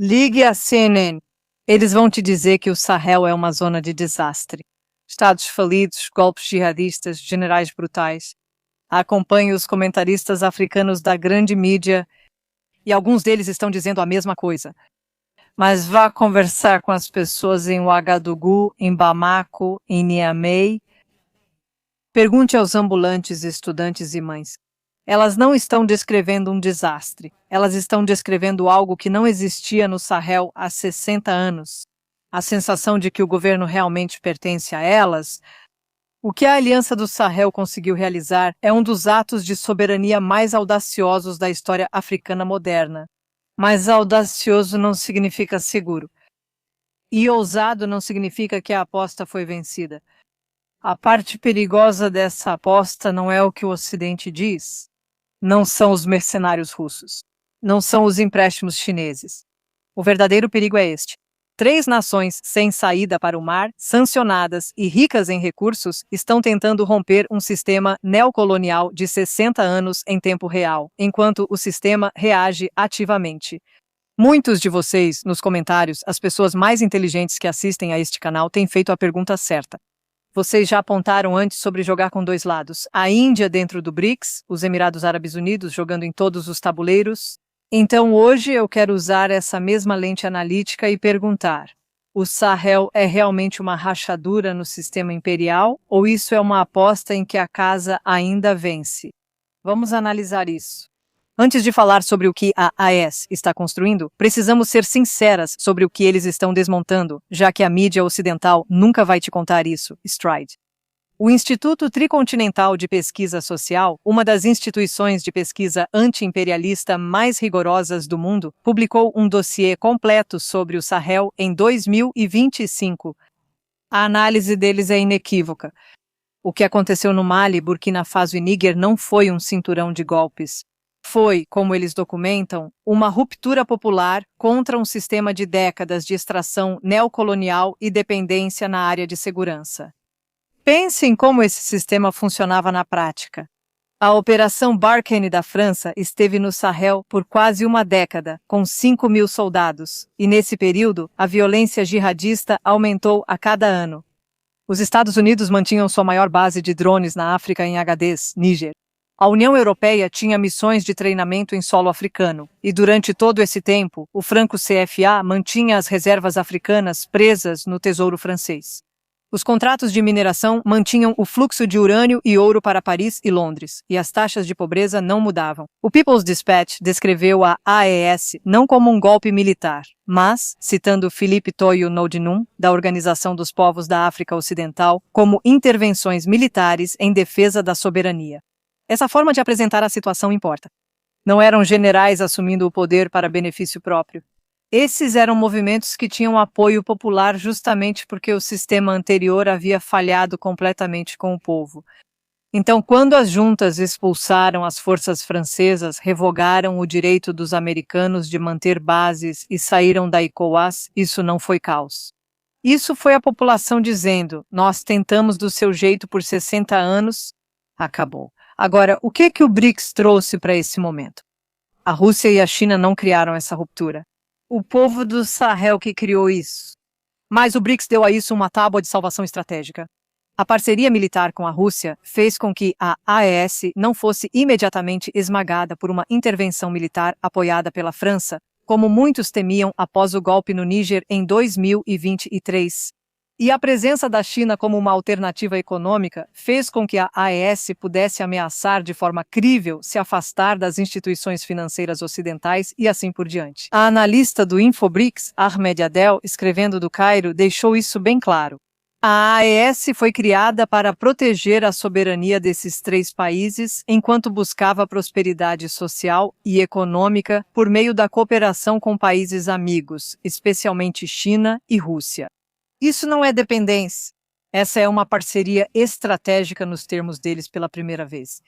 Ligue a CNN. Eles vão te dizer que o Sahel é uma zona de desastre. Estados falidos, golpes jihadistas, generais brutais. Acompanhe os comentaristas africanos da grande mídia e alguns deles estão dizendo a mesma coisa. Mas vá conversar com as pessoas em Ouagadougou, em Bamako, em Niamey. Pergunte aos ambulantes, estudantes e mães. Elas não estão descrevendo um desastre. Elas estão descrevendo algo que não existia no Sahel há 60 anos. A sensação de que o governo realmente pertence a elas. O que a Aliança do Sahel conseguiu realizar é um dos atos de soberania mais audaciosos da história africana moderna. Mas audacioso não significa seguro. E ousado não significa que a aposta foi vencida. A parte perigosa dessa aposta não é o que o Ocidente diz. Não são os mercenários russos. Não são os empréstimos chineses. O verdadeiro perigo é este. 3 nações sem saída para o mar, sancionadas e ricas em recursos, estão tentando romper um sistema neocolonial de 60 anos em tempo real, enquanto o sistema reage ativamente. Muitos de vocês, nos comentários, as pessoas mais inteligentes que assistem a este canal, têm feito a pergunta certa. Vocês já apontaram antes sobre jogar com 2 lados. A Índia dentro do BRICS, os Emirados Árabes Unidos jogando em todos os tabuleiros. Então hoje eu quero usar essa mesma lente analítica e perguntar: o Sahel é realmente uma rachadura no sistema imperial ou isso é uma aposta em que a casa ainda vence? Vamos analisar isso. Antes de falar sobre o que a AES está construindo, precisamos ser sinceras sobre o que eles estão desmontando, já que a mídia ocidental nunca vai te contar isso. Stride. O Instituto Tricontinental de Pesquisa Social, uma das instituições de pesquisa anti-imperialista mais rigorosas do mundo, publicou um dossiê completo sobre o Sahel em 2025. A análise deles é inequívoca. O que aconteceu no Mali, Burkina Faso e Níger não foi um cinturão de golpes. Foi, como eles documentam, uma ruptura popular contra um sistema de décadas de extração neocolonial e dependência na área de segurança. Pense em como esse sistema funcionava na prática. A Operação Barkhane da França esteve no Sahel por quase uma década, com 5.000 soldados, e nesse período a violência jihadista aumentou a cada ano. Os Estados Unidos mantinham sua maior base de drones na África em Agadez, Níger. A União Europeia tinha missões de treinamento em solo africano, e durante todo esse tempo, o franco CFA mantinha as reservas africanas presas no tesouro francês. Os contratos de mineração mantinham o fluxo de urânio e ouro para Paris e Londres, e as taxas de pobreza não mudavam. O People's Dispatch descreveu a AES não como um golpe militar, mas, citando Philippe Toyo Nodinum, da Organização dos Povos da África Ocidental, como intervenções militares em defesa da soberania. Essa forma de apresentar a situação importa. Não eram generais assumindo o poder para benefício próprio. Esses eram movimentos que tinham apoio popular justamente porque o sistema anterior havia falhado completamente com o povo. Então, quando as juntas expulsaram as forças francesas, revogaram o direito dos americanos de manter bases e saíram da ECOWAS, isso não foi caos. Isso foi a população dizendo: nós tentamos do seu jeito por 60 anos, acabou. Agora, o que o BRICS trouxe para esse momento? A Rússia e a China não criaram essa ruptura. O povo do Sahel que criou isso. Mas o BRICS deu a isso uma tábua de salvação estratégica. A parceria militar com a Rússia fez com que a AES não fosse imediatamente esmagada por uma intervenção militar apoiada pela França, como muitos temiam após o golpe no Níger em 2023. E a presença da China como uma alternativa econômica fez com que a AES pudesse ameaçar de forma crível se afastar das instituições financeiras ocidentais e assim por diante. A analista do InfoBRICS, Ahmed Adel, escrevendo do Cairo, deixou isso bem claro. A AES foi criada para proteger a soberania desses 3 países enquanto buscava prosperidade social e econômica por meio da cooperação com países amigos, especialmente China e Rússia. Isso não é dependência. Essa é uma parceria estratégica nos termos deles pela primeira vez.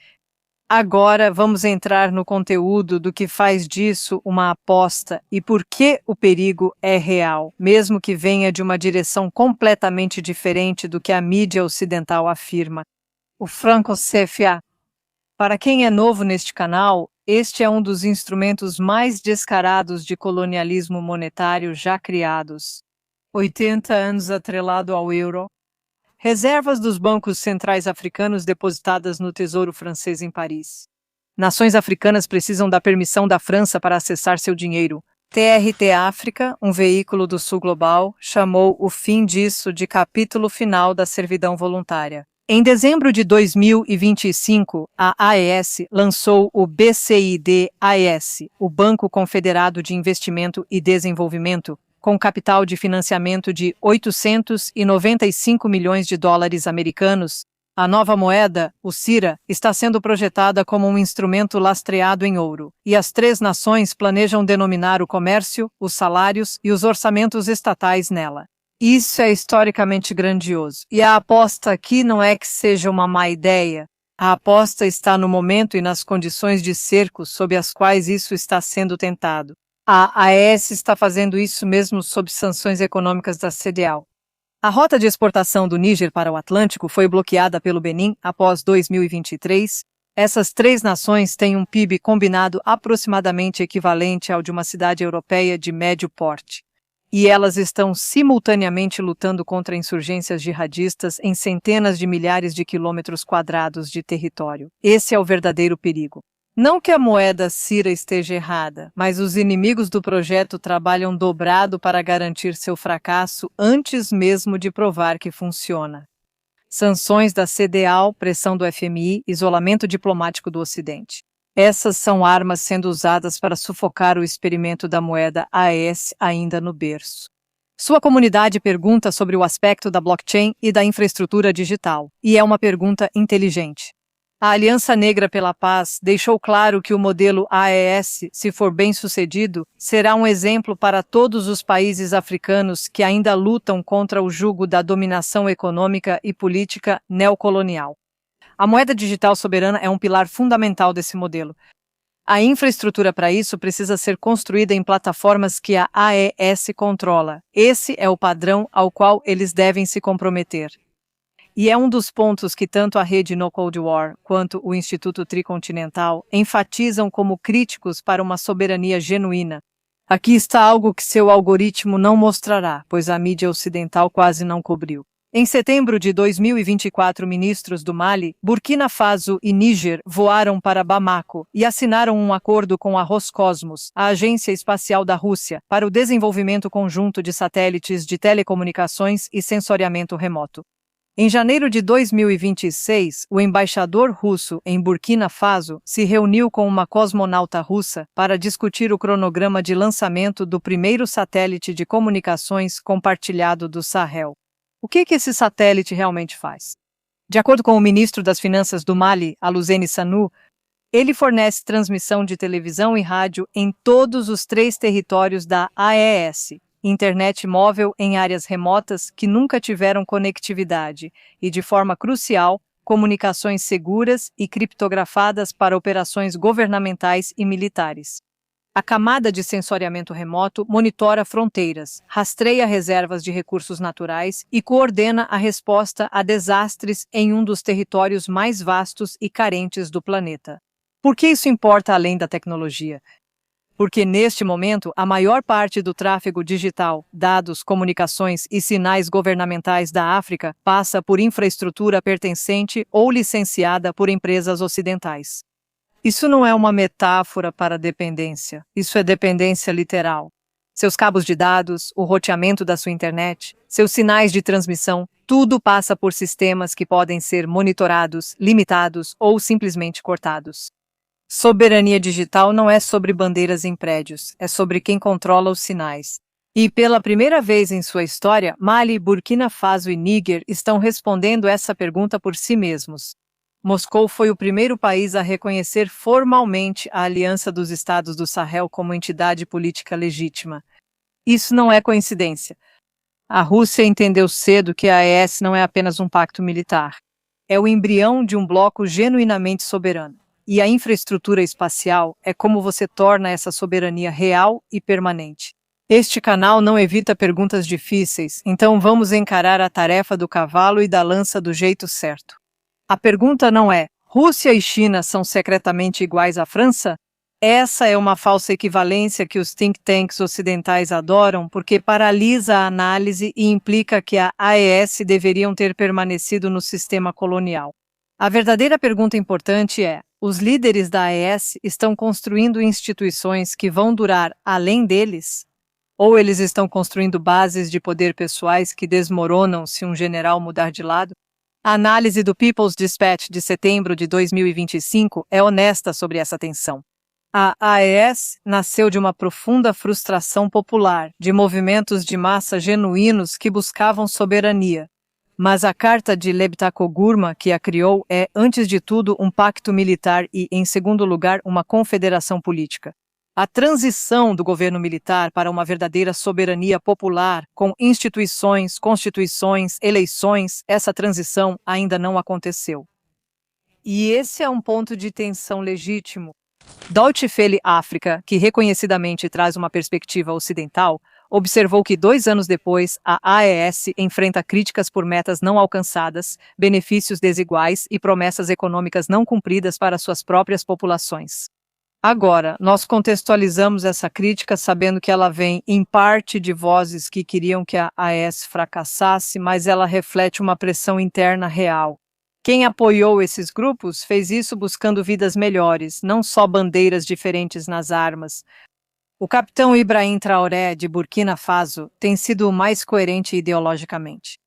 Agora vamos entrar no conteúdo do que faz disso uma aposta e por que o perigo é real, mesmo que venha de uma direção completamente diferente do que a mídia ocidental afirma. O franco CFA. Para quem é novo neste canal, Este é um dos instrumentos mais descarados de colonialismo monetário já criados. 80 anos atrelado ao euro. Reservas dos bancos centrais africanos depositadas no Tesouro Francês em Paris. Nações africanas precisam da permissão da França para acessar seu dinheiro. TRT África, um veículo do Sul Global, chamou o fim disso de capítulo final da servidão voluntária. Em dezembro de 2025, a AES lançou o BCID-AES, o Banco Confederado de Investimento e Desenvolvimento, com capital de financiamento de 895 milhões de dólares americanos. A nova moeda, o CIRA, está sendo projetada como um instrumento lastreado em ouro, e as três nações planejam denominar o comércio, os salários e os orçamentos estatais nela. Isso é historicamente grandioso, e a aposta aqui não é que seja uma má ideia. A aposta está no momento e nas condições de cerco sob as quais isso está sendo tentado. A AES está fazendo isso mesmo sob sanções econômicas da CEDEAW. A rota de exportação do Níger para o Atlântico foi bloqueada pelo Benin após 2023. Essas três nações têm um PIB combinado aproximadamente equivalente ao de uma cidade europeia de médio porte. E elas estão simultaneamente lutando contra insurgências jihadistas em centenas de milhares de quilômetros quadrados de território. Esse é o verdadeiro perigo. Não que a moeda CIRA esteja errada, mas os inimigos do projeto trabalham dobrado para garantir seu fracasso antes mesmo de provar que funciona. Sanções da CEDEAW, pressão do FMI, isolamento diplomático do Ocidente. Essas são armas sendo usadas para sufocar o experimento da moeda AES ainda no berço. Sua comunidade pergunta sobre o aspecto da blockchain e da infraestrutura digital, e é uma pergunta inteligente. A Aliança Negra pela Paz deixou claro que o modelo AES, se for bem sucedido, será um exemplo para todos os países africanos que ainda lutam contra o jugo da dominação econômica e política neocolonial. A moeda digital soberana é um pilar fundamental desse modelo. A infraestrutura para isso precisa ser construída em plataformas que a AES controla. Esse é o padrão ao qual eles devem se comprometer. E é um dos pontos que tanto a rede No Cold War quanto o Instituto Tricontinental enfatizam como críticos para uma soberania genuína. Aqui está algo que seu algoritmo não mostrará, pois a mídia ocidental quase não cobriu. Em setembro de 2024, ministros do Mali, Burkina Faso e Níger voaram para Bamako e assinaram um acordo com a Roscosmos, a agência espacial da Rússia, para o desenvolvimento conjunto de satélites de telecomunicações e sensoriamento remoto. Em janeiro de 2026, o embaixador russo em Burkina Faso se reuniu com uma cosmonauta russa para discutir o cronograma de lançamento do primeiro satélite de comunicações compartilhado do Sahel. O que esse satélite realmente faz? De acordo com o ministro das Finanças do Mali, Aluseni Sanu, ele fornece transmissão de televisão e rádio em todos os 3 territórios da AES. Internet móvel em áreas remotas que nunca tiveram conectividade e, de forma crucial, comunicações seguras e criptografadas para operações governamentais e militares. A camada de sensoriamento remoto monitora fronteiras, rastreia reservas de recursos naturais e coordena a resposta a desastres em um dos territórios mais vastos e carentes do planeta. Por que isso importa além da tecnologia? Porque, neste momento, a maior parte do tráfego digital, dados, comunicações e sinais governamentais da África passa por infraestrutura pertencente ou licenciada por empresas ocidentais. Isso não é uma metáfora para dependência, isso é dependência literal. Seus cabos de dados, o roteamento da sua internet, seus sinais de transmissão, tudo passa por sistemas que podem ser monitorados, limitados ou simplesmente cortados. Soberania digital não é sobre bandeiras em prédios, é sobre quem controla os sinais. E pela primeira vez em sua história, Mali, Burkina Faso e Níger estão respondendo essa pergunta por si mesmos. Moscou foi o primeiro país a reconhecer formalmente a Aliança dos Estados do Sahel como entidade política legítima. Isso não é coincidência. A Rússia entendeu cedo que a AES não é apenas um pacto militar. É o embrião de um bloco genuinamente soberano. E a infraestrutura espacial é como você torna essa soberania real e permanente. Este canal não evita perguntas difíceis, então vamos encarar a tarefa do cavalo e da lança do jeito certo. A pergunta não é: Rússia e China são secretamente iguais à França? Essa é uma falsa equivalência que os think tanks ocidentais adoram porque paralisa a análise e implica que a AES deveriam ter permanecido no sistema colonial. A verdadeira pergunta importante é: os líderes da AES estão construindo instituições que vão durar além deles? Ou eles estão construindo bases de poder pessoais que desmoronam se um general mudar de lado? A análise do People's Dispatch de setembro de 2025 é honesta sobre essa tensão. A AES nasceu de uma profunda frustração popular, de movimentos de massa genuínos que buscavam soberania. Mas a Carta de Leptacogurma, que a criou, é, antes de tudo, um pacto militar e, em segundo lugar, uma confederação política. A transição do governo militar para uma verdadeira soberania popular, com instituições, constituições, eleições, essa transição ainda não aconteceu. E esse é um ponto de tensão legítimo. Deutsche Welle África, que reconhecidamente traz uma perspectiva ocidental, observou que 2 anos depois, a AES enfrenta críticas por metas não alcançadas, benefícios desiguais e promessas econômicas não cumpridas para suas próprias populações. Agora, nós contextualizamos essa crítica sabendo que ela vem, em parte, de vozes que queriam que a AES fracassasse, mas ela reflete uma pressão interna real. Quem apoiou esses grupos fez isso buscando vidas melhores, não só bandeiras diferentes nas armas. O capitão Ibrahim Traoré, de Burkina Faso, tem sido o mais coerente ideologicamente.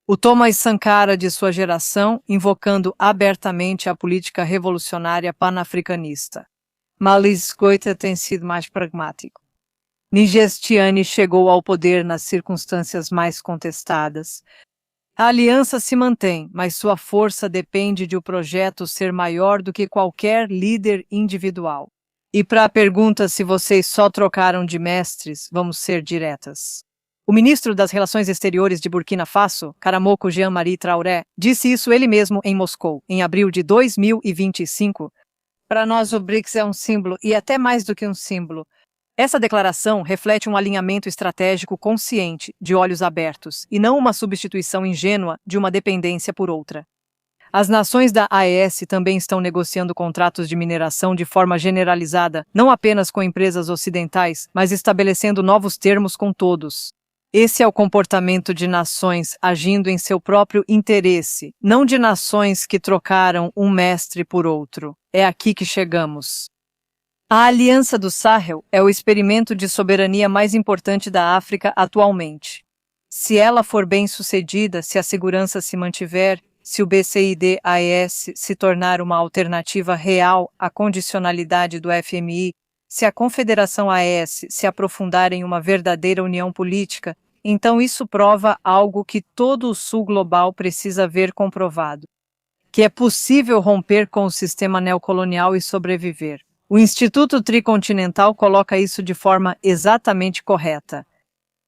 O Thomas Sankara, de sua geração, invocando abertamente a política revolucionária panafricanista. Malis Goita tem sido mais pragmático. Nigestiani chegou ao poder nas circunstâncias mais contestadas. A aliança se mantém, mas sua força depende de o projeto ser maior do que qualquer líder individual. E para a pergunta se vocês só trocaram de mestres, vamos ser diretas. O ministro das Relações Exteriores de Burkina Faso, Karamoko Jean-Marie Traoré, disse isso ele mesmo em Moscou, em abril de 2025. Para nós o BRICS é um símbolo, e até mais do que um símbolo. Essa declaração reflete um alinhamento estratégico consciente, de olhos abertos, e não uma substituição ingênua de uma dependência por outra. As nações da AES também estão negociando contratos de mineração de forma generalizada, não apenas com empresas ocidentais, mas estabelecendo novos termos com todos. Esse é o comportamento de nações agindo em seu próprio interesse, não de nações que trocaram um mestre por outro. É aqui que chegamos. A Aliança do Sahel é o experimento de soberania mais importante da África atualmente. Se ela for bem-sucedida, se a segurança se mantiver, se o BCID-AES se tornar uma alternativa real à condicionalidade do FMI, se a Confederação AES se aprofundar em uma verdadeira união política, então isso prova algo que todo o Sul global precisa ver comprovado: que é possível romper com o sistema neocolonial e sobreviver. O Instituto Tricontinental coloca isso de forma exatamente correta.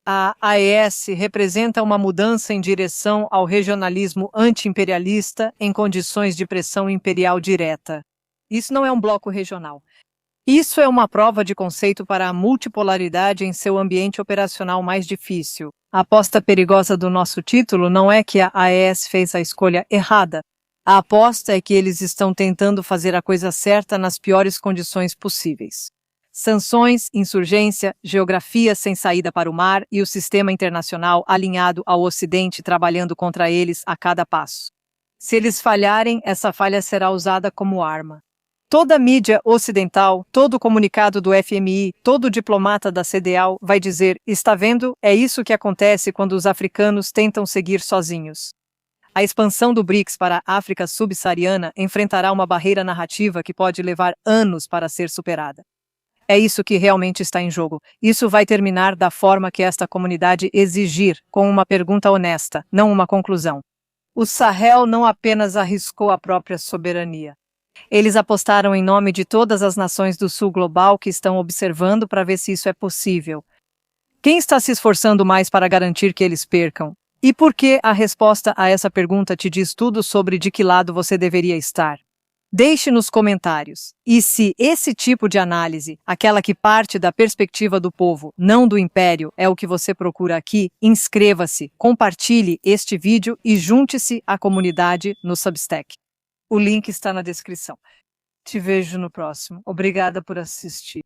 A AES representa uma mudança em direção ao regionalismo anti-imperialista em condições de pressão imperial direta. Isso não é um bloco regional. Isso é uma prova de conceito para a multipolaridade em seu ambiente operacional mais difícil. A aposta perigosa do nosso título não é que a AES fez a escolha errada. A aposta é que eles estão tentando fazer a coisa certa nas piores condições possíveis. Sanções, insurgência, geografia sem saída para o mar e o sistema internacional alinhado ao Ocidente trabalhando contra eles a cada passo. Se eles falharem, essa falha será usada como arma. Toda a mídia ocidental, todo comunicado do FMI, todo diplomata da CEDEAW vai dizer: está vendo? É isso que acontece quando os africanos tentam seguir sozinhos. A expansão do BRICS para a África subsaariana enfrentará uma barreira narrativa que pode levar anos para ser superada. É isso que realmente está em jogo. Isso vai terminar da forma que esta comunidade exigir, com uma pergunta honesta, não uma conclusão. O Sahel não apenas arriscou a própria soberania. Eles apostaram em nome de todas as nações do Sul global que estão observando para ver se isso é possível. Quem está se esforçando mais para garantir que eles percam? E por que a resposta a essa pergunta te diz tudo sobre de que lado você deveria estar? Deixe nos comentários. E se esse tipo de análise, aquela que parte da perspectiva do povo, não do império, é o que você procura aqui, inscreva-se, compartilhe este vídeo e junte-se à comunidade no Substack. O link está na descrição. Te vejo no próximo. Obrigada por assistir.